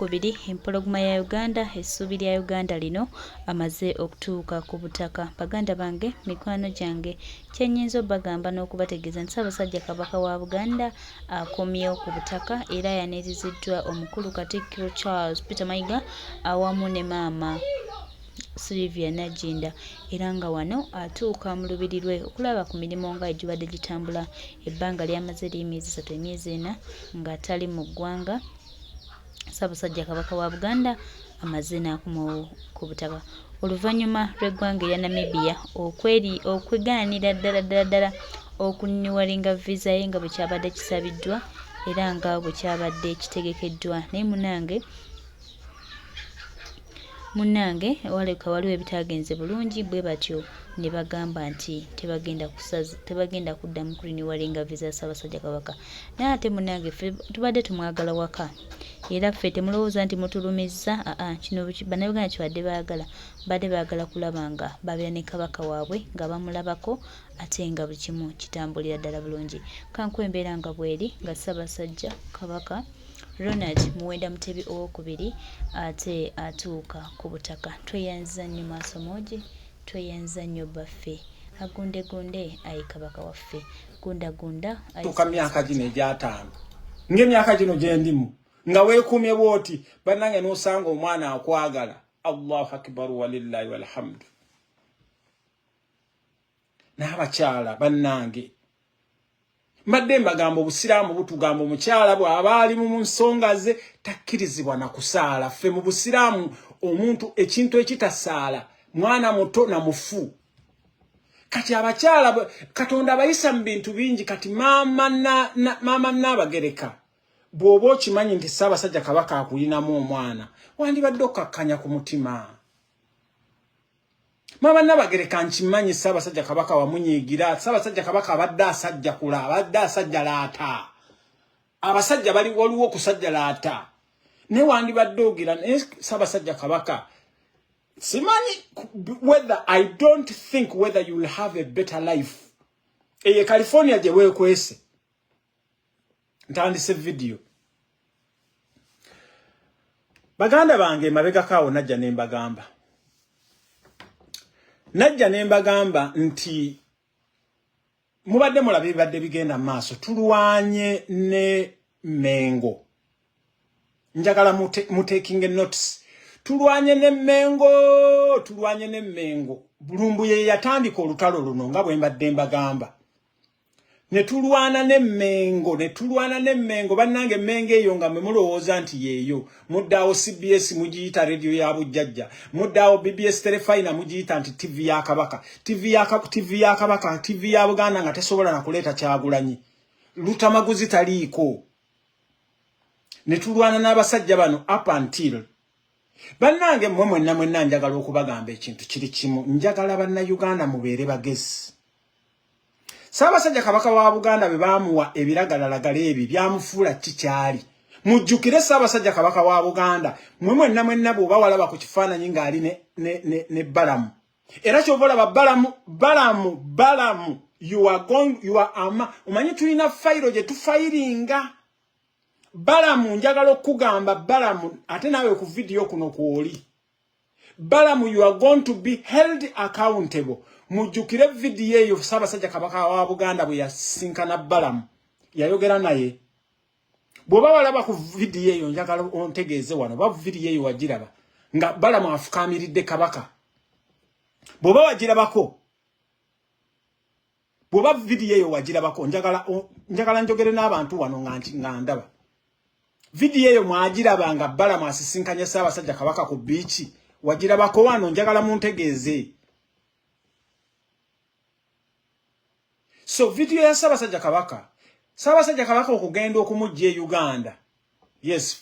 Kubiri empologoma ya Uganda essuubi lya Uganda lino amaze okutuuka ku butaka. Baganda bange, mikwano gyange, kyennyinza obbagamba n'okubategeeza nti Ssaabasajja Kabaka wa Buganda akomyewo ku butaka era yaniriziddwa omukulu Katikkiro Charles Peter Mayiga awamu ne maama Sylvia Nagginda era nga wano atuuka mu lubiri lwe okulaba ku mirimu nga egibadde gitambula ebbanga lyamaze emyezi 3 emyezi 4 nga tali mu ggwanga. Ssaabasajja Kabaka wa Buganda amaze n'akomawo ku butaka oluvannyuma lw'eggwanga erya Namibia okwegaanira ddala okunniwalinga visa ye nga bwe kyabadde kisabiddwa era nga bwe kyabadde kitegekeddwa. Naye munnange waleka waliwo ebitaagenze bulungi bwe batyo ne bagamba nti tebagenda kuddamu kuliniwalinga visa ya Ssaabasajja Kabaka. Naye ate munnange ffe tubadde tumwagala waka era ffe temulowooza nti mutulumizza kino bannayuganda kibadde baagala kulaba nga babeera ne kabaka waabwe nga bamulabako ate nga buli kimu kitambulira ddala bulungi. Kankuba embeera nga bweri nga Ssaabasajja Kabaka Ronald Muwenda Mutebi II ate atuuka ku butaka. Tweyanza nnyo maaso moogi, tweyanza nnyo baffe agundegunde ayi kabaka waffe gundagunda tuka myaka gino egy'ataano ng'emyaka gino gye ndimu nga weekuumye bw'oti bannange n'osanga omwana akwagala. Allahu akbar walillahi walhamdu. N'abakyala bannange mbadde mbagamba obusiraamu butugamba omukyala bw'aba ali mu nsonga ze takkirizibwa na kusaala. Ffe mu busiraamu omuntu ekintu ekitasaala mwana muto na mufu. Kati abakyala Katonda abayisa mu bintu bingi. Kati maama Nnabagereka bw'oba okimanyi nti Ssaabasajja Kabaka akulinamu omwana wandibadde okkakkanya ku mutima. Maama Nnabagereka nkimanyi Ssaabasajja Kabaka wamunyiigira. Ssaabasajja Kabaka abadde asajja kula, abadde asajja laata. Abasajja bali waliwo okusajja laata. Ne wandibadde ogira naye Ssaabasajja Kabaka simanyi whether I don't think whether you will have a better life. Eye California gye weekwese. Ntandise video. Baganda bange mabega kawo najja ne mbagamba nti mubadde mulabe bibadde bigenda maaso. Tulwanye ne Mengo. Njagala taking notes. Tulwanye ne Mengo. Bulumbu ye yatandika olutalo luno nga bwe mbadde mbagamba. Ne tulwana ne Mengo. Bannange Mengo eyo nga mwe mulowooza nti yeeyo. Muddaawo CBS mugiyita radio ya bujjajja. Muddaawo BBS Telefina mugiyita nti TV ya Kabaka. TV ya Kabaka, TV ya Buganda nga tesobola na kuleeta Kyagulanyi. Lutamaguzi taliiko. Ne tulwana n'abasajja bano up until bannange mmwe mwenna njagala okubagamba ekintu kiri kimu. Njagala bannayuganda mubeere bagezi. Ssaabasajja Kabaka wa Buganda bwe baamuwa ebiragalalagala ebi byamufuula kikyali. Mujjukire Ssaabasajja Kabaka wa Buganda mmwe mwenna bw'oba walaba ku kifaananyi ng'ali ne Balamu. Era ky'ova olaba Balamu you are omanyi tulina fayiro gye tufayiringa. Balamu njagala okugamba Balamu ate naawe ku video kuno kwoli. Balamu you are going to be held accountable. Mujjukire video eyo Ssaabasajja Kabaka wa Buganda bwe yasinkana Balamu yayogera naye. Bw'oba walaba ku video eyo njagala ontegeeze wano ba video eyo wagiraba nga Balamu afukaamiridde Kabaka. Bw'oba wagirabako bw'oba video eyo wagirabako njagala njogere n'abantu wano nga ndaba. Video eyo mwagiraba nga Balamu asisinkanye Ssaabasajja Kabaka ku biichi wagirabako wano njagala muntegeeze. So video ya Ssaabasajja Kabaka okugenda okumujja e Uganda. Yes,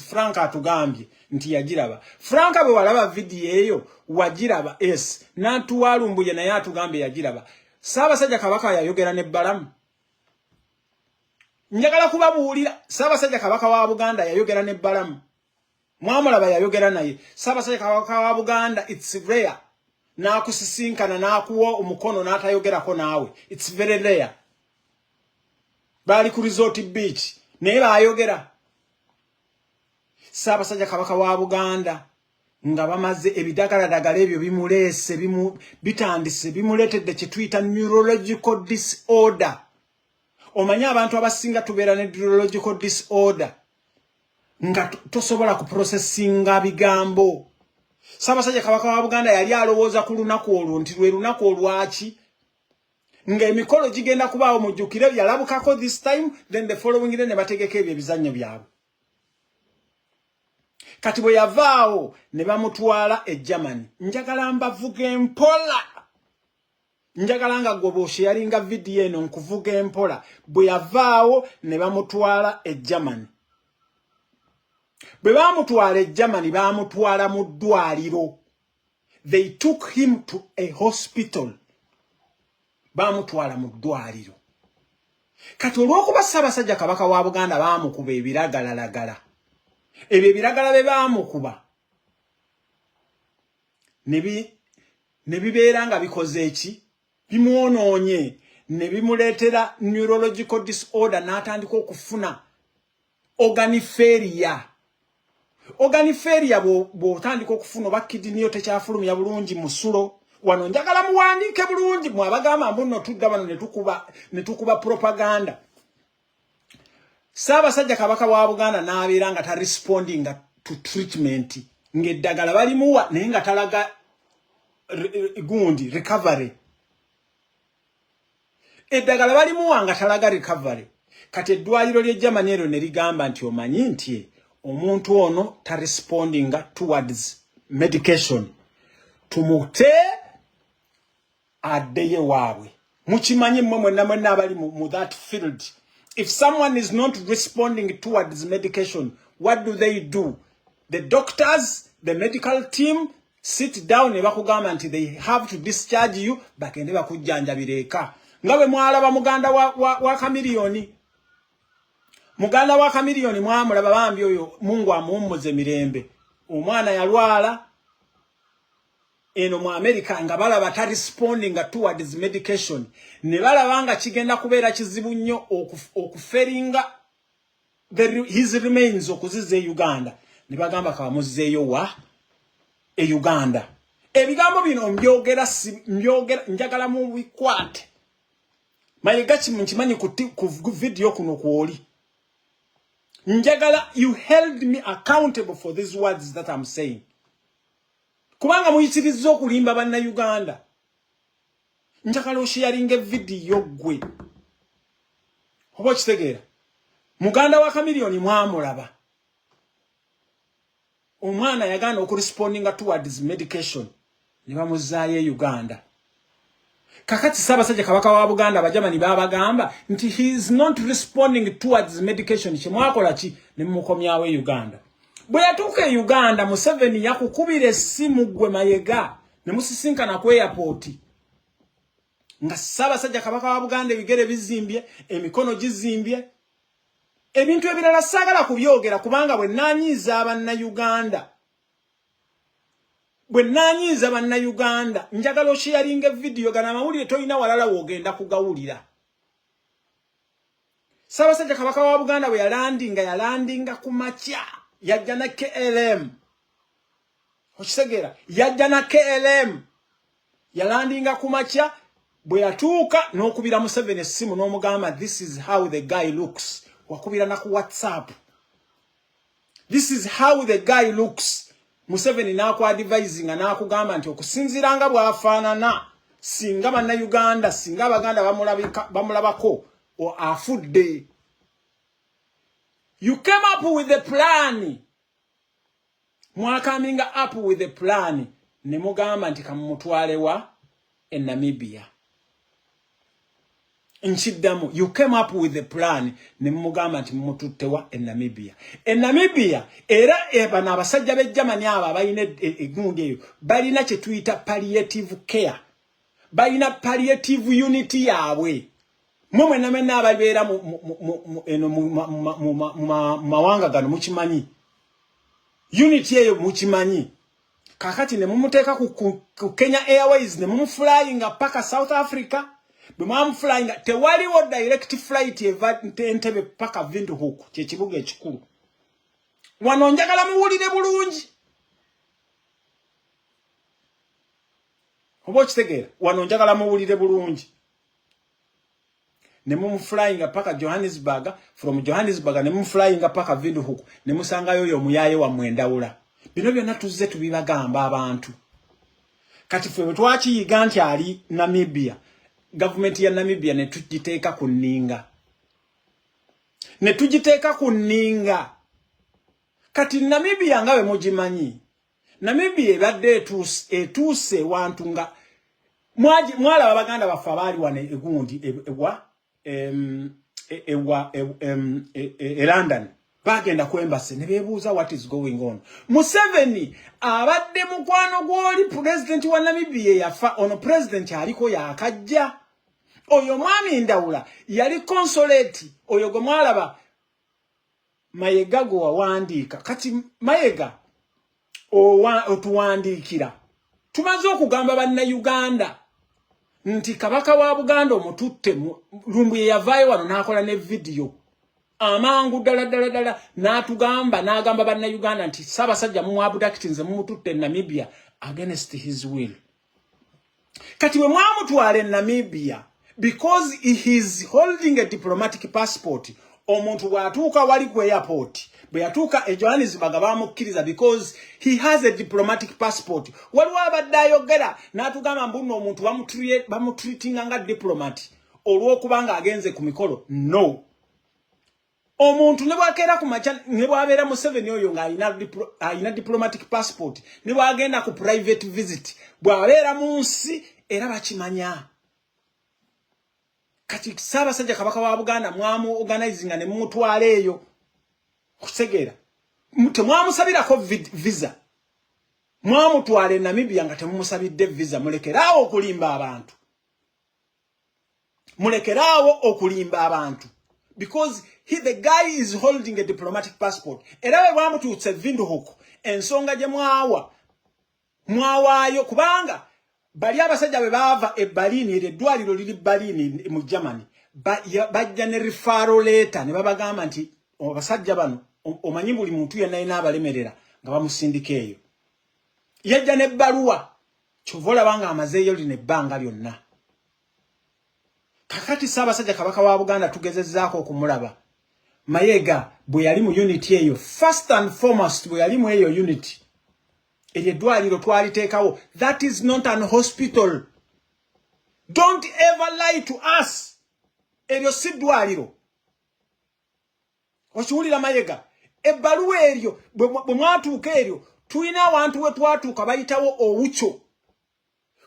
Frank atugambye nti yagiraba. Frank bwe walaba video eyo wagiraba yes. Natuwalumbuye naye atugambye yagiraba. Ssaabasajja Kabaka yayogera ne Balamu. Njagala kubabuulira Ssaabasajja Kabaka wa Buganda yayogera ne Balamu. Mwamulaba yayogera naye. Ssaabasajja Kabaka wa Buganda it's rare. N'akusisinkana n'akuwa omukono n'atayogerako naawe. It's very rare. Bali ku Resort Beach naye baayogera. Ssaabasajja Kabaka wa Buganda nga bamaze ebidagaladagala ebyo bimulese bitandise bimuletedde kituyita neurological disorder. Omanyi abantu abasinga tubeera ne neurological disorder nga tosobola kuprocessinga bigambo. Ssaabasajja Kabaka wa Buganda yali alowooza ku lunaku olwo nti lwe lunaku olwaki nga emikolo gigenda kubaawo mujjukire yalabukako this time, then the following day ne bategeka ebyo ebizannyo byabwe. Kati bwe yavaawo ne bamutwala e Germany. Njagala mbavuga empola. Njagala nga goboshe yalinga video eno nkuvuga empola. Bwe yavaawo ne bamutwala e Germany. Bwe bamutwala e Germany bamutwala mu ddwaliro. They took him to a hospital. Bamutwala mu ddwaliro. Kati olw'okuba Ssaabasajja Kabaka wa Buganda baamukuba ebiragalalagala. Ebyo ebiragala be baamukuba ne bibeera nga bikoze eki bimwonoonye ne bimuleetera neurological disorder n'atandika okufuna organ failure. Organ failure bw'otandika okufuna oba kidini yo tekyafulumya bulungi musulo. Wano njagala muwandiike bulungi mwabagamba mbu nno tudda bano ne tukuba propaganda. Ssaabasajja Kabaka wa Buganda n'abeera nga responding to treatment ng'eddagala balimuwa naye nga talaga gundi recovery. Eddagala balimuwa nga talaga recovery. Kati eddwaliro ly'e Germany eryo ne ligamba nti omanyi nti omuntu ono responding towards medication. Tumute addeyo waabwe. Mukimanyi mmwe mwenna abali mu that field. If someone is not responding towards medication, what do? The doctors, the medical team sit down ne bakugamba nti they have to discharge you bakende bakujjanjabireka. Nga bwe mwalaba muganda wa Chameleone. Muganda wa Chameleone mwamulaba bambi oyo Mungu amuwummuze mirembe. Omwana yalwala eno mu America nga balaba responding towards medication. Ne balaba nga kigenda kubeera kizibu nnyo okuferinga his remains okuziza e Uganda. Ne bagamba kabamuzeeyo wa e Uganda. Ebigambo bino mbyogera njagala mu bikwate. Mayigachi munkimanyi ku video kuno kwoli. Njagala you held me accountable for these words that I'm saying. Kubanga muyitiriza okulimba banna Uganda. Njagala osharinge video gwe. Oba kitegeera. Muganda wa Chameleone mwamulaba. Omwana yagana okuresponding towards medication. Ne bamuzaayo Uganda. Kakati Ssaabasajja Kabaka wa Buganda Abajamani babagamba nti he is not responding towards medication. Kimwakola ki ne mumukomyawo Uganda. Bwe yatuuka e Uganda Museveni yakukubira essimu gwe Mayega ne musisinkana ku airport. Nga Ssaabasajja Kabaka wa Buganda ebigere bizimbye, emikono gizimbye. Ebintu ebirala saagala kubyogera kubanga bwe nanyiza abanna Uganda. Bwe nanyiza abanna Uganda njagala osharinge video gana mawulire toyina walala wogenda kugawulira. Ssaabasajja Kabaka wa Buganda bwe yalandinga ku makya. Yajja na KLM. Okisegera yajja na KLM. Yalandinga ku makya bwe yatuuka n'okubira Museveni essimu n'omugamba this is how the guy looks. Wakubira na ku WhatsApp. This is how the guy looks. Museveni naku advising n'akugamba nti okusinziranga bw'afaanana singa banna Uganda singa Abaganda bamulabako afudde. You came up with a plan. Coming up with a plan. Ne mugamba nti kamutwale wa in Namibia. Nchiddamu, you came up with a plan. Ne mugamba nti mututte wa in Namibia. In Namibia, era bano abasajja be Germany aba balina egundi eyo. Balina kye tuyita palliative care. Balina palliative unity yaabwe. Mwe namena ababeera mu mawanga gano mukimanyi. Unity eyo mukimanyi. Kakati ne mumuteeka ku Kenya Airways ne mumuflyinga paka South Africa. Bwe mumuflyinga tewaliwo direct flight eva Entebbe paka Windhoek kye kibuga ekikulu. wano njagala muwulire bulungi obo kitegeera wano njagala muwulire bulungi ne mumuflyinga paka Johannesburg from Johannesburg ne mumuflyinga paka Windhoek ne musangayo yo muyaye wa mwendawula bino byonna tuzze tubibagamba abantu kati fwe twakiyiga nti ali Namibia government ya Namibia ne tujiteeka ku nninga kati Namibia ngawe mujimanyi Namibia ebadde etuuse wantu nga mwala abaganda bafa bali wane egundi London bagenda ku embassy ne bebuuza what is going on. Museveni abadde mukwano gwoli president wa Namibia yafa ono president aliko yakajja oyo mwami Ndawula yali consulate oyo gomwalaba Mayega go wawandika kati Mayega otuwandikira tumaze okugamba banna Uganda nti kabaka wa Buganda omututte Lumbuye yavaayo wano nakola ne video amangu dala n'agamba banna Uganda nti Ssaabasajja mu abduct nze mumututte Namibia against his will. Kati we mwamutwale Namibia because he is holding a diplomatic passport omuntu bwatuuka wali ku airport bwe yatuuka e Johannesburg bamukkiriza because he has a diplomatic passport waliwo abadde ayogera n'atugamba mbuno omuntu bamutreatinga nga diplomat olw'okubanga agenze ku mikolo no omuntu ne bwakeera ku macha ne bwabeera Museveni oyo nga ayina diplomatic passport ne bwagenda ku private visit bwabeera mu nsi era bakimanya kati Ssaabasajja kabaka wa Buganda mwamu organizing ne mutwale eyo kutegeera temwamusabirako visa mwamutwale Namibia nga temumusabidde visa mulekeraawo okulimba abantu because the guy is holding a diplomatic passport era we bwamututse Windhoek ensonga gye mwawaayo kubanga bali abasajja bwe baava e Berlin eddwaliro liri Berlin mu Germany bajja ne referral letter ne babagamba nti abasajja bano omanyi buli muntu yenna ayina abalemerera nga bamusindika eyo yajja ne bbaluwa kyovola banga amazeeyo lino ebbanga lyonna kakati Ssaabasajja kabaka wa Buganda tugezezzaako okumulaba Mayega bwe yali mu unity eyo first and foremost bwe yali mu eyo unity eddwaliro twaliteekawo that is not an hospital don't ever lie to us eryo si ddwaliro okiwulira Mayega ebbaluwa eryo bwe mwatuuka eryo tulina abantu we twatuuka bayitawo owucho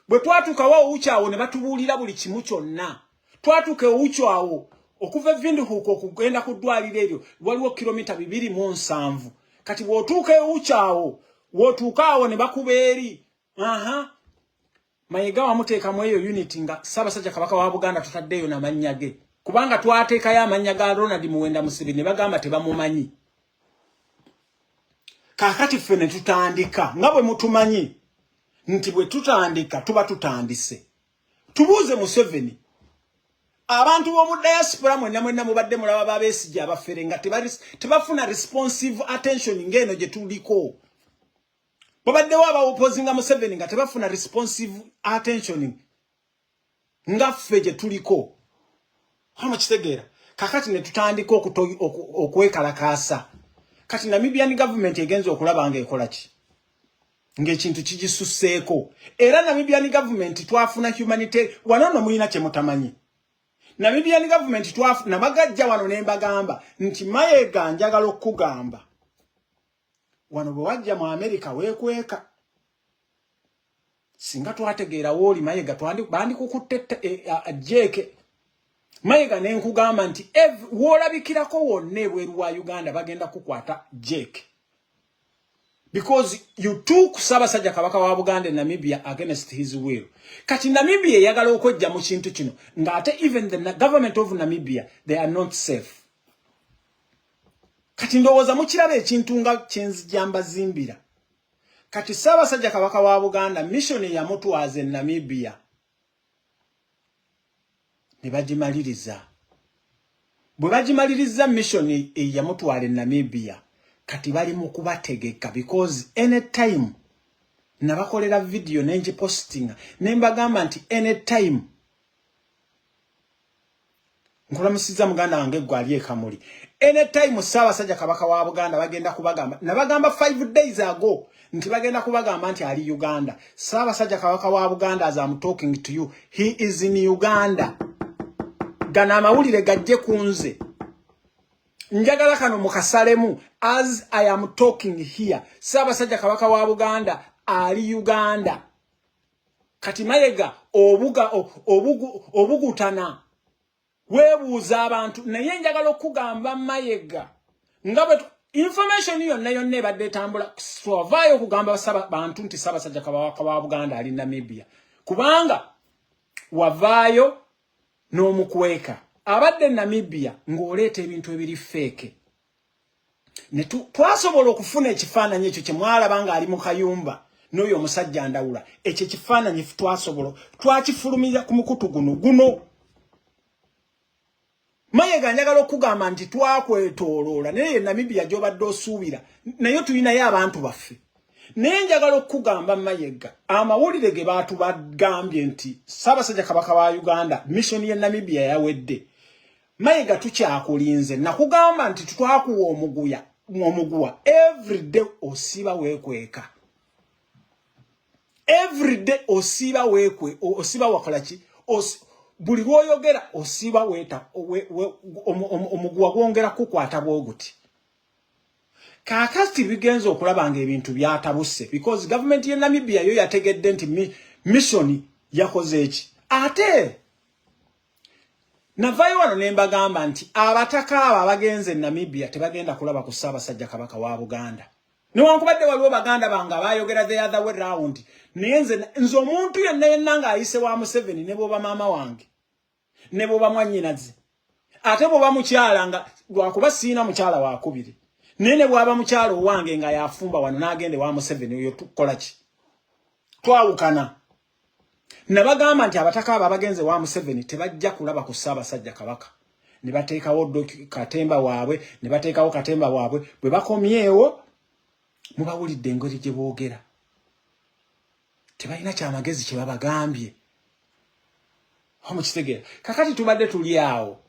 bwe twatuukawo owucho awo ne batubuulira buli kimu kyonna twatuuka owucho awo okuva Windhoek okugenda ku ddwaliro eryo waliwo kilomita 207 kati bw'otuuka owucho awo wotuuka awo ne bakuba eri Mayega wamuteekamu eyo unity nga Ssaabasajja kabaka wa Buganda tutaddeyo n'amannya ge kubanga twateekayo amannya ga Ronald Muwenda Museveni ne bagamba tebamumanyi kakati ffe ne tutandika nga bwe mutumanyi nti bwe tutandika tuba tutandise tubuuze Museveni abantu b'omu diaspora mwenna mubadde mulaba babeesijja abafere nga tebafuna responsive attention ng'eno gye tuliko babaddewo abawopozinga Museveni nga tebafuna responsive attention nga ffe gye tuliko hama kitegeera kakati ne tutandika okwekalakaasa kati Namibian government egenza okulaba nga ekola ki ng'ekintu kigisusseeko era Namibian government twafuna humanitarian wano muyina kye mutamanyi Namibian government twafuna bagajja wano ne mbagamba nti Mayega njagala okugamba wano bwe wajja mu America weekweka singa twategeera wooli Mayega bandikukutte Jeke Mayega ne nkugamba nti woolabikirako wonna ebweru wa Uganda bagenda kukwata Jeke because you took Ssaabasajja kabaka wa Buganda in Namibia against his will. Kati Namibia yagala okojja mu kintu kino ng'ate even the government of Namibia they are not safe. Kati ndowooza mukiraba ekintu nga kyenzijamba zimbira. Kati Ssaabasajja kabaka wa Buganda mission yamutwaza e Namibia ne bagimaliriza. Bwe bagimaliriza mission yamutwala e Namibia kati bali mu kubategeka because anytime nabakolera video nenji postinga nembagamba nti anytime nkulamusiza muganda wange gwali ekamuli anytime Ssaabasajja Kabaka wa Buganda bagenda kubagamba nabagamba 5 days ago nti bagenda kubagamba nti ali Uganda. Ssaabasajja Kabaka wa Buganda, as I'm talking to you, he is in Uganda. Gana amawulire gajje kunze njagala kano mukasalemu as I am talking here. Ssaabasajja Kabaka wa Buganda ali Uganda. Kati Mayiga obugutana webuuza abantu naye njagala okugamba Mayiga nga information yonna ebadde etambula swavaayo okugamba bantu nti Ssaabasajja Kabaka wa Buganda ali Namibia kubanga wavaayo n'omukweka abadde Namibia ng'oleeta ebintu ebiri fake. Ne twasobola okufuna ekifaananyi ekyo kye mwalaba nga ali mu kayumba n'oyo omusajja Ndawula. Ekyo ekifaananyi twakifulumira ku mukutu guno. Mayiga njagala okugamba nti twakwetooloola naye Namibia gy'obadde osuubira naye tulinayo abantu baffe. Naye njagala okugamba Mayiga amawulire ge baatubagambye nti Ssaabasajja Kabaka wa Uganda mission ye Namibia yawedde. Mayiga tukyakulinze nakugamba nti twakuwa omuguwa everyday osiba weekweka. Everyday osiba wakola ki buli lwoyogera osiba weta omuguwa gwongera kukwata bwoguti. Kakati bigenza okulabanga ebintu byatabuse because government ye Namibia yo yategedde nti mission yakoze eki. Ate navayo wano nembagamba nti abataka aba bagenze Namibia tebagenda kulaba ku Ssaabasajja Kabaka wa Buganda. Newankubadde waliwo baganda banga bayogera the other way round. Nze omuntu yenna nga ayise wa Museveni ne boba maama wange ne boba mwannyinaze ate boba mukyala nga lwakuba siina mukyala wakubiri nene bwaba mukyala owange nga yafumba wano n'agende wa Museveni oyo tukola ki twawukana. Nabagamba nti abataka aba bagenze wa Museveni tebajja kulaba ku Ssaabasajja Kabaka ne bateekawo katemba waabwe ne bateekawo katemba waabwe bwe bakomyewo mubawulidde engeri gye boogera tebalina kyamagezi kye babagambye. Omukitegeera kakati tubadde tuli awo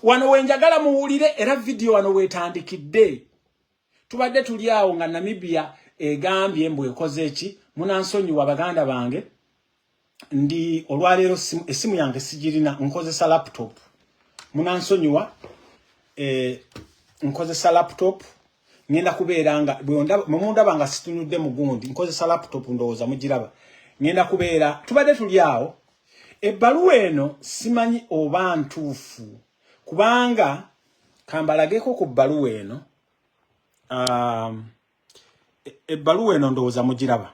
wano wenjagala muwulire era video wano wetandikidde. Tubadde tuli awo nga Namibia egambye mbwe ekoze eki munansonyiwa baganda bange ndi olwaleero esimu yange sigirina nkozesa laptop munansonyiwa nkozesa laptop ngenda kubeera nga mumundaba nga situnudde mugundi nkozesa laptop ndowooza mugiraba ngenda kubeera tubadde tuli awo. Ebbaluwa eno simanyi oba ntuufu kubanga kambalageko ku bbaluwa eno ebbaluwa eno ndowooza mugiraba.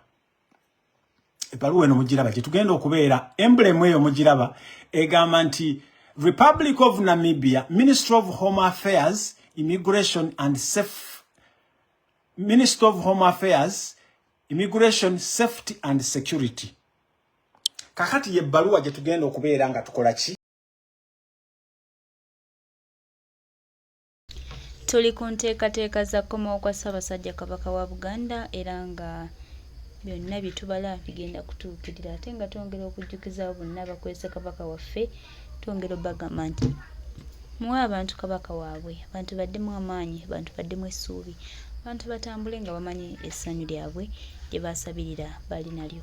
Ebbaluwa eno mugiraba gye tugenda okubeera emblem eyo mugiraba egamba nti Republic of Namibia, Ministry of Home Affairs, Immigration and Ministry of Home Affairs, Immigration, Safety and Security. Kakati yebbaluwa gye tugenda okubeera nga tukola ki? Tuli ku nteekateeka za kkomawo kwa Ssaabasajja Kabaka wa Buganda era nga byonna bye tubala bigenda kutuukirira ate nga twongera okujjukizawo bonna bakwese Kabaka waffe twongera obagamba nti muwe abantu Kabaka waabwe abantu baddemu amaanyi abantu baddemu essuubi abantu batambule nga bamanyi essanyu lyabwe lye baasabirira bali nalyo.